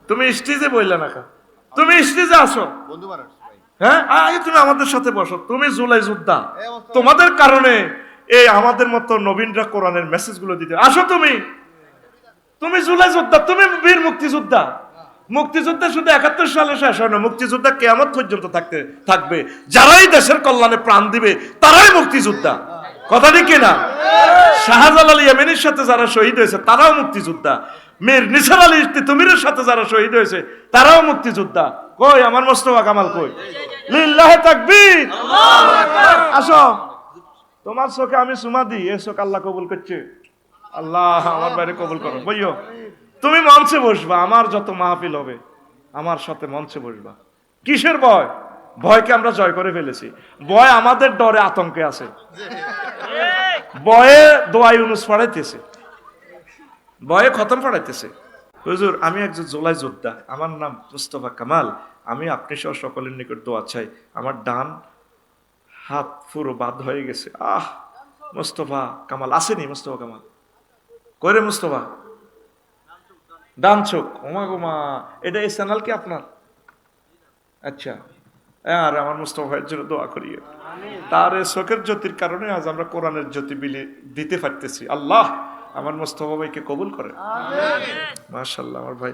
তুমি স্টেজে বললে না কা, তুমি স্টেজে আসো, হ্যাঁ আগে তুমি আমাদের সাথে বসো। তুমি জুলাই যোদ্ধা, তোমাদের কারণে এই আমাদের মতো নবীনরা কোরআনের মেসেজ গুলো দিতে আসো। তুমি জুলাই যোদ্ধা, তুমি বীর মুক্তিযোদ্ধা। মুক্তিযুদ্ধ শুধু 71 সালে শেষ হয় না, মুক্তিযোদ্ধা কিয়ামত পর্যন্ত থাকবে। যারাই দেশের কল্যাণে প্রাণ দিবে তারাই মুক্তিযোদ্ধা। কথা ঠিক কিনা? শাহজালাল ইয়েমেনির সাথে যারা শহীদ হয়েছে তারাও মুক্তিযোদ্ধা। মীর নিসার আলী তিতুমিরের সাথে যারা শহীদ হয়েছে তারাও মুক্তিযোদ্ধা। কই আমার মোস্তফা কামাল কই? লিল্লাহে তাকবীর, আল্লাহু আকবার। আসো, তোমার চোখে আমি চুমা দিই, এই চোখ আল্লাহ কবুল করছে। আল্লাহ আমার বাইরে কবুল করো। বইও তুমি মঞ্চে বসবা, আমার যত মাহফিল হবে আমার সাথে মঞ্চে বসবা। কিসের ভয়? ভয়কে আমরা জয় করে ফেলেছি। ভয় আমাদের ডরে আতঙ্কে আছে। ভয়ে দোয়া ইউনুস পড়াইতেছে, ভয়ে খতম পড়াইতেছে। হুজুর আমি একজন জুলাই যোদ্ধা, আমার নাম মুস্তফা কামাল, আমি আপনি সহ সকলের নিকট দোয়া চাই। আমার ডান হাত পুরো বাদ হয়ে গেছে। মুস্তফা কামাল আসেনি? মুস্তফা কামাল কইরে? মুস্তফা ডান চোখ, ওমা গোমা, এটা এই চ্যানেল কি আপনার? আচ্ছা, আর আমার মুস্তফা ভাইয়ের জন্য দোয়া করি, তার চোখের জ্যোতির কারণে আজ আমরা কোরআনের জ্যোতি দিতে পারতেছি। আল্লাহ আমার মুস্তফা ভাইকে কবুল করে। মাশাআল্লাহ আমার ভাই।